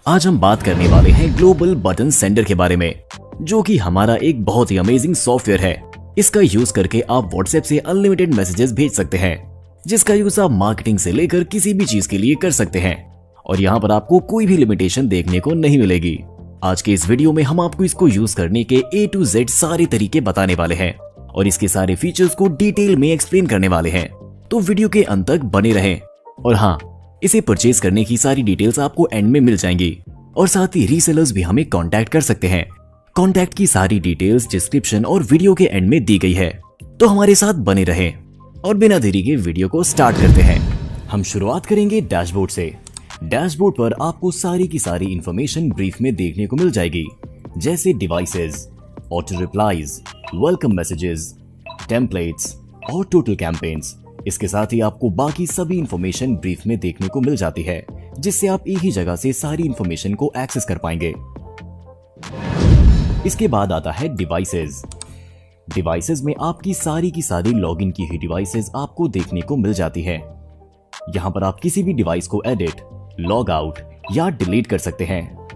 आज हम बात करने वाले हैं ग्लोबल बटन सेंडर के बारे में, जो कि हमारा एक बहुत ही अमेजिंग सॉफ्टवेयर है। इसका यूज करके आप व्हाट्सएप से अनलिमिटेड मैसेजेस भेज सकते हैं, जिसका यूज आप मार्केटिंग से लेकर किसी भी चीज के लिए कर सकते हैं और यहाँ पर आपको कोई भी लिमिटेशन देखने को नहीं मिलेगी। आज के इस वीडियो में हम आपको इसको यूज करने के A to Z सारे तरीके बताने वाले हैं और इसके सारे फीचर्स को डिटेल में एक्सप्लेन करने वाले हैं, तो वीडियो के अंत तक बने रहें। और हाँ, इसे परचेज करने की सारी डिटेल्स आपको एंड में मिल जाएंगी और साथ ही रीसेलर्स भी हमें कांटेक्ट कर सकते हैं। कांटेक्ट की सारी डिटेल्स डिस्क्रिप्शन और वीडियो के एंड में दी गई है, तो हमारे साथ बने रहें। और बिना देरी के वीडियो को स्टार्ट करते हैं। हम शुरुआत करेंगे डैशबोर्ड से। डैशबोर्ड पर आपको सारी की सारी इंफॉर्मेशन ब्रीफ में देखने को मिल जाएगी, जैसे devices, auto replies, welcome messages, templates और टोटल कैंपेन्स। इसके साथ ही आपको बाकी सभी इंफॉर्मेशन ब्रीफ में देखने को मिल जाती है, जिससे आप एक ही जगह से सारी इंफॉर्मेशन को एक्सेस कर पाएंगे। इसके बाद आता है डिवाइसेस। डिवाइसेस में आपकी सारी की सारी लॉगिन की हुई डिवाइसेस आपको देखने को मिल जाती है। यहाँ पर आप किसी भी डिवाइस को एडिट, लॉग आउट या डिलीट कर सकते हैं।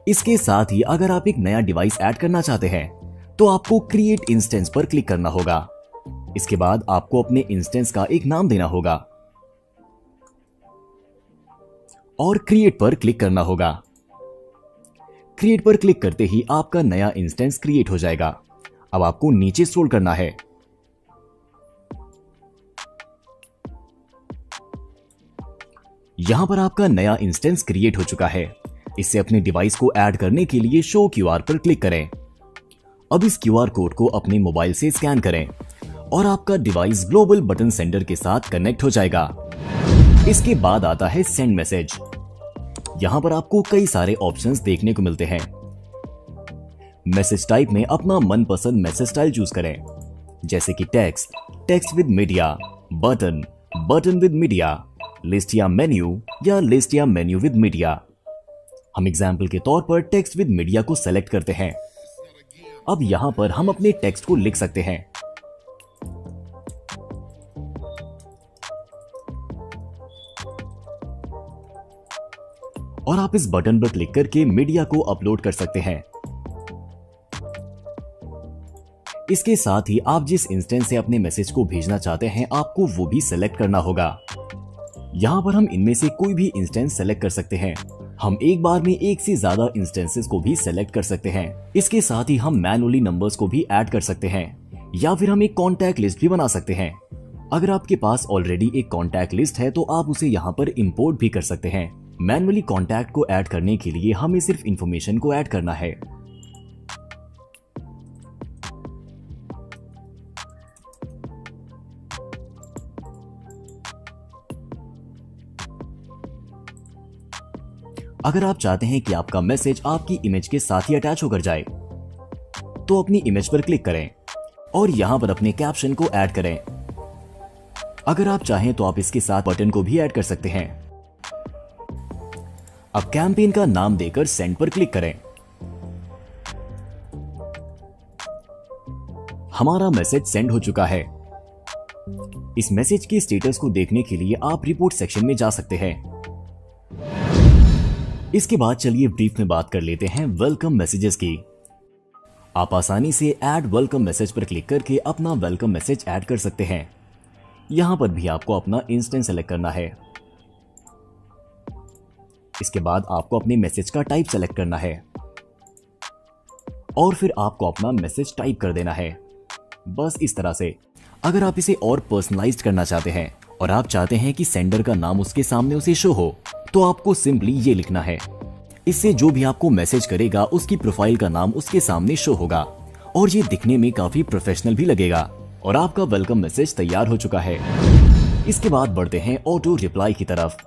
इसके साथ ही अगर आप एक नया डिवाइस ऐड करना चाहते हैं तो आपको क्रिएट इंस्टेंस पर क्लिक करना होगा। इसके बाद आपको अपने इंस्टेंस का एक नाम देना होगा और क्रिएट पर क्लिक करना होगा। क्रिएट पर क्लिक करते ही आपका नया इंस्टेंस क्रिएट हो जाएगा। अब आपको नीचे स्क्रॉल करना है। यहां पर आपका नया इंस्टेंस क्रिएट हो चुका है। इससे अपने डिवाइस को ऐड करने के लिए शो क्यूआर पर क्लिक करें। अब इस क्यूआर कोड को अपने मोबाइल से स्कैन करें और आपका डिवाइस ग्लोबल बटन सेंडर के साथ कनेक्ट हो जाएगा। इसके बाद आता है सेंड मैसेज। यहां पर आपको कई सारे ऑप्शंस देखने को मिलते हैं। मैसेज टाइप में अपना मनपसंद मैसेज स्टाइल चूज करें, जैसे कि text, text with media, button, button with media, list या मेन्यू विद मीडिया। हम एग्जाम्पल के तौर पर टेक्स्ट विद मीडिया को सेलेक्ट करते हैं। अब यहां पर हम अपने टेक्स्ट को लिख सकते हैं। और आप इस बटन पर क्लिक करके मीडिया को अपलोड कर सकते हैं। इसके साथ ही आप जिस इंस्टेंस से अपने मैसेज को भेजना चाहते हैं आपको वो भी सेलेक्ट करना होगा। यहां पर हम इनमें से कोई भी इंस्टेंस सेलेक्ट कर सकते हैं। हम एक बार में एक से ज्यादा इंस्टेंसेस को भी सेलेक्ट कर सकते हैं। इसके साथ ही हम मैनुअली नंबर्स को भी ऐड कर सकते हैं या फिर हम एक कॉन्टैक्ट लिस्ट भी बना सकते हैं। अगर आपके पास ऑलरेडी एक कॉन्टैक्ट लिस्ट है तो आप उसे यहाँ पर इंपोर्ट भी कर सकते हैं। मैनुअली कॉन्टैक्ट को ऐड करने के लिए हमें सिर्फ इंफॉर्मेशन को ऐड करना है। अगर आप चाहते हैं कि आपका मैसेज आपकी इमेज के साथ ही अटैच होकर जाए तो अपनी इमेज पर क्लिक करें और यहां पर अपने कैप्शन को ऐड करें। अगर आप चाहें तो आप इसके साथ बटन को भी ऐड कर सकते हैं। अब कैंपेन का नाम देकर सेंड पर क्लिक करें। हमारा मैसेज सेंड हो चुका है। इस मैसेज के स्टेटस को देखने के लिए आप रिपोर्ट सेक्शन में जा सकते हैं। इसके बाद चलिए ब्रीफ में बात कर लेते हैं वेलकम मैसेजेस की। आप आसानी से ऐड वेलकम मैसेज पर क्लिक करके अपना वेलकम मैसेज ऐड कर सकते हैं। यहां पर भी आपको अपना इंस्टेंस सेलेक्ट करना है। इसके बाद आपको अपने मैसेज का टाइप सेलेक्ट करना है और फिर आपको अपना मैसेज टाइप कर देना है। बस इस तरह से। अगर आप इसे और पर्सनलाइज्ड करना चाहते हैं और आप चाहते हैं कि सेंडर का नाम उसके सामने उसे शो हो, तो आपको सिंपली ये लिखना है। इससे जो भी आपको मैसेज करेगा उसकी प्रोफाइल का नाम उसके सामने शो होगा और ये दिखने में काफी प्रोफेशनल भी लगेगा और आपका वेलकम मैसेज तैयार हो चुका है। इसके बाद बढ़ते हैं ऑटो रिप्लाई की तरफ।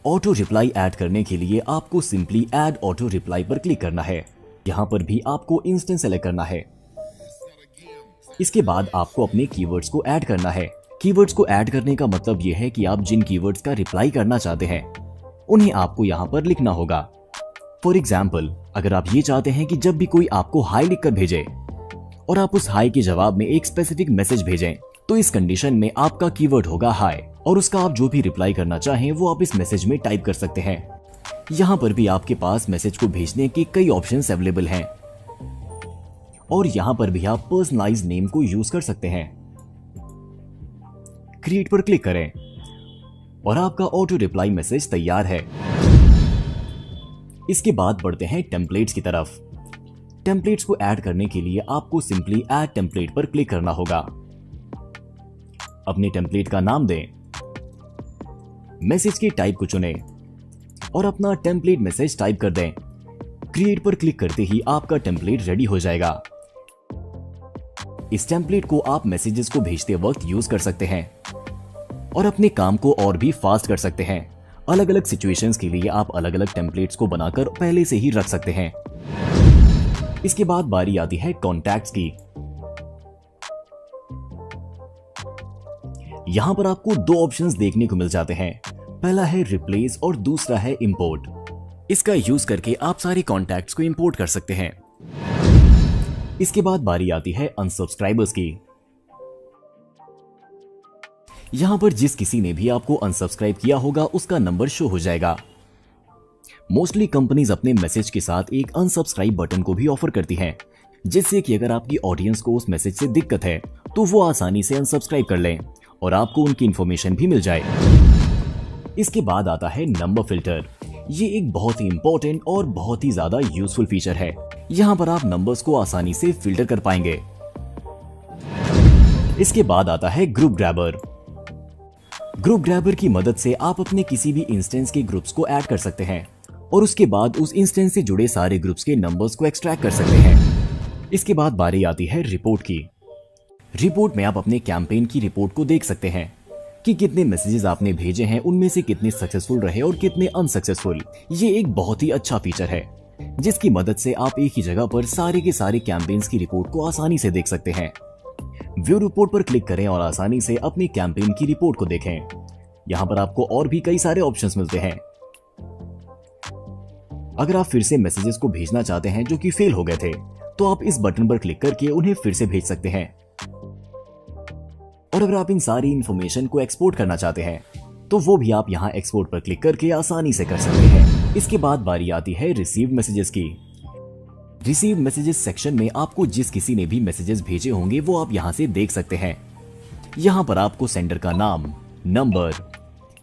ऑटो रिप्लाई ऐड करने के लिए आपको सिंपली ऐड ऑटो रिप्लाई पर क्लिक करना है। यहां पर भी आपको इंस्टेंस सेलेक्ट करना है। इसके बाद आपको अपने कीवर्ड्स को ऐड करना है। कीवर्ड्स को ऐड करने का मतलब यह है कि आप जिन कीवर्ड्स का रिप्लाई करना चाहते हैं उन्हें आपको यहां पर लिखना होगा। फॉर एग्जाम्पल, अगर आप ये चाहते हैं कि जब भी कोई आपको हाई लिखकर भेजे और आप उस हाई के जवाब में एक स्पेसिफिक मैसेज भेजें, तो इस कंडीशन में आपका कीवर्ड होगा हाई और उसका आप जो भी रिप्लाई करना चाहें वो आप इस मैसेज में टाइप कर सकते हैं। यहाँ पर भी आपके पास मैसेज को भेजने के कई ऑप्शंस अवेलेबल हैं और यहाँ पर भी आप पर्सनलाइज नेम को यूज कर सकते हैं। क्रिएट पर क्लिक करें और आपका ऑटो रिप्लाई मैसेज तैयार है। इसके बाद बढ़ते हैं टेम्पलेट्स की तरफ। टेम्पलेट्स को ऐड करने के लिए आपको सिंपली ऐड टेम्पलेट पर क्लिक करना होगा। अपने टेम्पलेट का नाम दें, मैसेज की टाइप को चुनें और अपना टेम्पलेट मैसेज टाइप कर दें। क्रिएट पर क्लिक करते ही आपका टेम्पलेट रेडी हो जाएगा। इस टेम्पलेट को आप मैसेजेस को भेजते वक्त यूज कर सकते हैं और अपने काम को और भी फास्ट कर सकते हैं। अलग अलग सिचुएशंस के लिए आप अलग अलग टेम्पलेट्स को बनाकर पहले से ही रख सकते हैं। इसके बाद बारी आती है कॉन्टैक्ट्स की। यहां पर आपको दो ऑप्शंस देखने को मिल जाते हैं। पहला है रिप्लेस और दूसरा है इंपोर्ट। इसका यूज करके आप सारे कॉन्टैक्ट्स को इंपोर्ट कर सकते हैं। इसके बाद बारी आती है अनसब्सक्राइबर्स की। यहां पर जिस किसी ने भी आपको अनसब्सक्राइब किया होगा उसका नंबर शो हो जाएगा। मोस्टली कंपनीज अपने मैसेज के साथ एक अनसब्सक्राइब बटन को भी ऑफर करती हैं, जिससे कि अगर आपकी ऑडियंस को उस मैसेज से दिक्कत है तो वो आसानी से अनसब्सक्राइब कर लें और आपको उनकी इंफॉर्मेशन भी मिल जाए। इसके बाद आता है नंबर फिल्टर। ये एक बहुत ही इंपॉर्टेंट और बहुत ही ज्यादा यूजफुल फीचर है। यहां पर आप नंबर्स को आसानी से फिल्टर कर पाएंगे। इसके बाद आता है ग्रुप ग्रैबर। ग्रुप ग्रैबर की मदद से आप अपने किसी भी इंस्टेंस के ग्रुप्स को ऐड कर सकते हैं और उसके बाद उस इंस्टेंस से जुड़े सारे ग्रुप्स के नंबर्स को एक्सट्रैक्ट कर सकते हैं। इसके बाद बारी आती है रिपोर्ट की। रिपोर्ट में आप अपने कैंपेन की रिपोर्ट को देख सकते हैं कि कितने मैसेजेस आपने भेजे हैं, उनमें से कितने सक्सेसफुल रहे और कितने अनसक्सेसफुल। ये एक बहुत ही अच्छा फीचर है जिसकी मदद से आप एक ही जगह पर सारे के सारे कैंपेन्स की रिपोर्ट को आसानी से देख सकते हैं। व्यू रिपोर्ट पर क्लिक करें और आसानी से अपनी कैंपेन की रिपोर्ट को देखें। यहां पर आपको और भी कई सारे ऑप्शंस मिलते हैं। अगर आप फिर से मैसेजेस को भेजना चाहते हैं जो कि फेल हो गए थे, तो आप इस बटन पर क्लिक करके उन्हें फिर से भेज सकते हैं। और अगर आप इन सारी इंफॉर्मेशन को एक्सपोर्ट करना चाहते हैं तो वो भी आप यहां एक्सपोर्ट पर क्लिक करके आसानी से कर सकते हैं। इसके बाद बारी आती है रिसीव मैसेजेस की। रिसीव मैसेजेस सेक्शन में आपको जिस किसी ने भी मैसेजेस भेजे होंगे वो आप यहां से देख सकते हैं। यहां पर आपको सेंडर का नाम, नंबर,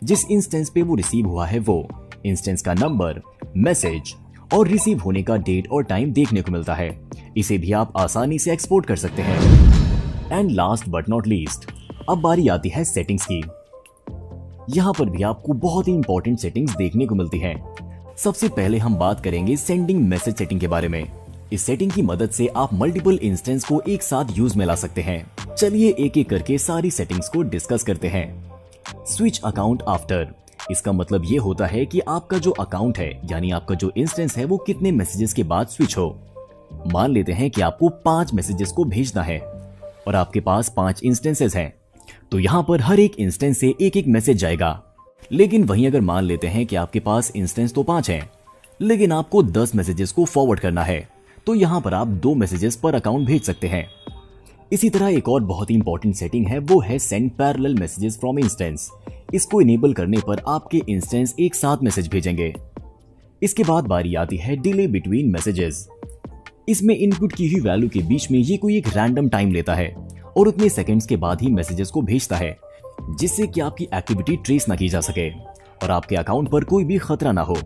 जिस इंस्टेंस पे वो रिसीव हुआ है वो इंस्टेंस का नंबर, मैसेज और रिसीव होने का डेट और टाइम देखने को मिलता है। इसे भी आप आसानी से एक्सपोर्ट कर सकते हैं। And last but not least, अब बारी आती है सेटिंग्स की। यहां पर भी आपको बहुत ही इंपॉर्टेंट सेटिंग्स देखने को मिलती हैं। सबसे पहले हम बात करेंगे सेंडिंग मैसेज सेटिंग के बारे में। इस सेटिंग की मदद से आप मल्टीपल इंस्टेंस को एक साथ यूज में ला सकते हैं। चलिए एक एक करके सारी सेटिंग्स को डिस्कस करते हैं। स्विच अकाउंट आफ्टर, इसका मतलब ये होता है कि आपका जो अकाउंट है यानी आपका जो इंस्टेंस है वो कितने मैसेजेस के बाद स्विच हो। मान लेते हैं कि आपको 5 मैसेजेस को भेजना है और आपके पास 5 इंस्टेंसेस हैं, तो यहां पर हर एक इंस्टेंस से एक एक मैसेज जाएगा। लेकिन वहीं अगर मान लेते हैं कि आपके पास इंस्टेंस तो 5 हैं, लेकिन आपको 10 मैसेजेस को फॉरवर्ड करना है, तो यहां पर आप 2 मैसेजेस पर अकाउंट भेज सकते हैं। इसी तरह एक और बहुत ही इंपॉर्टेंट सेटिंग है, वो है send parallel messages from instance. इसको इनेबल करने पर आपके इंस्टेंस एक साथ मैसेज भेजेंगे। इसके बाद बारी आती है डिले बिटवीन मैसेजेस। इसमें इनपुट की हुई वैल्यू के बीच में ये कोई एक रैंडम टाइम लेता है और उतने सेकंड्स के बाद ही मैसेजेस को भेजता है, जिससे कि आपकी एक्टिविटी ट्रेस ना की जा सके और आपके अकाउंट पर कोई भी खतरा ना हो।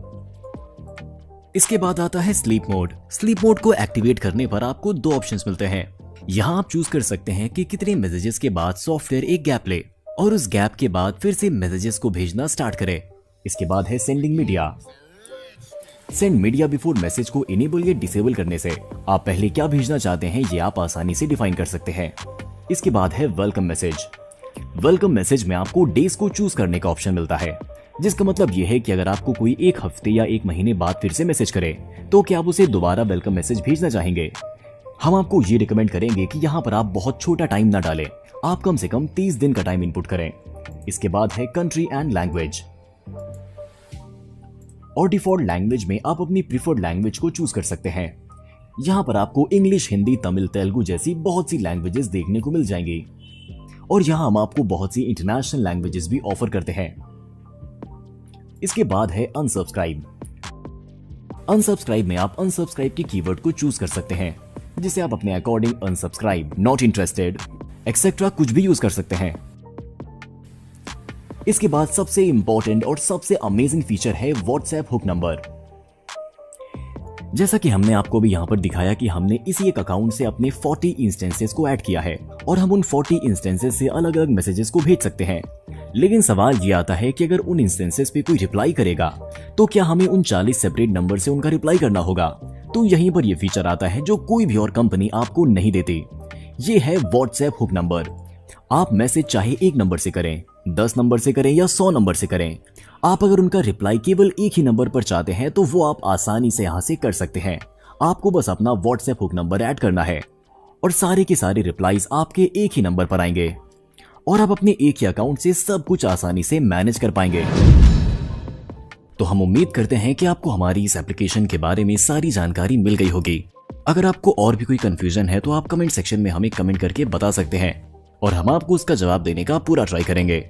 इसके बाद आता है स्लीप मोड। स्लीप मोड को एक्टिवेट करने पर आपको 2 ऑप्शंस मिलते हैं। यहाँ आप चूज कर सकते हैं कि कितने मैसेजेस के बाद सॉफ्टवेयर एक गैप ले और उस गैप के बाद फिर से मैसेजेस को भेजना स्टार्ट करे। इसके बाद है sending media. Send media before message को इनेबल या डिसेबल करने से आप पहले क्या भेजना चाहते हैं ये आप आसानी से डिफाइन कर सकते हैं। इसके बाद है वेलकम मैसेज। वेलकम मैसेज में आपको डेज को चूज करने का ऑप्शन मिलता है, जिसका मतलब यह है कि अगर आपको कोई 1 हफ्ते या 1 महीने बाद फिर से मैसेज करे तो क्या आप उसे दोबारा वेलकम मैसेज भेजना चाहेंगे। हम आपको ये रिकमेंड करेंगे कि यहाँ पर आप बहुत छोटा टाइम ना डालें, आप कम से कम 30 दिन का टाइम इनपुट करें। इसके बाद है कंट्री एंड लैंग्वेज। और डिफॉल्ट लैंग्वेज में आप अपनी प्रीफर्ड लैंग्वेज को चूज कर सकते हैं। यहाँ पर आपको इंग्लिश, हिंदी, तमिल, तेलुगु जैसी बहुत सी लैंग्वेजेस देखने को मिल जाएंगी। और यहाँ हम आपको बहुत सी इंटरनेशनल लैंग्वेजेस भी ऑफर करते हैं। इसके बाद है अनसब्सक्राइब। अनसब्सक्राइब में आप अनसब्सक्राइब के कीवर्ड को चूज कर सकते हैं, जिसे आप अपने according unsubscribe, not interested, etcetera कुछ भी यूज कर सकते हैं। इसके बाद सबसे इंपॉर्टेंट और सबसे अमेजिंग फीचर है व्हाट्सएप हुक नंबर। जैसा कि हमने आपको भी यहाँ पर दिखाया कि हमने इसी एक अकाउंट से अपने 40 इंस्टेंसेस को ऐड किया है और हम उन 40 इंस्टेंसेस से अलग अलग मैसेजेस को भेज सकते हैं। लेकिन सवाल ये आता है कि अगर उन इंस्टेंसेस पे कोई रिप्लाई करेगा तो क्या हमें उन 40 सेपरेट नंबर से उनका रिप्लाई करना होगा? तो यहीं पर ये फीचर आता है जो कोई भी और कंपनी आपको नहीं देती। ये है व्हाट्सएप हुक नंबर। आप मैसेज चाहे एक नंबर से करें, 10 नंबर से करें या 100 नंबर से करें, आप अगर उनका रिप्लाई केवल एक ही नंबर पर चाहते हैं तो वो आप आसानी से यहां से कर सकते हैं। आपको बस अपना व्हाट्सएप हुक नंबर ऐड करना है और सारे के सारे रिप्लाईज आपके एक ही नंबर पर आएंगे और आप अपने एक ही अकाउंट से सब कुछ आसानी से मैनेज कर पाएंगे। तो हम उम्मीद करते हैं कि आपको हमारी इस एप्लीकेशन के बारे में सारी जानकारी मिल गई होगी। अगर आपको और भी कोई कंफ्यूजन है तो आप कमेंट सेक्शन में हमें कमेंट करके बता सकते हैं और हम आपको उसका जवाब देने का पूरा ट्राई करेंगे।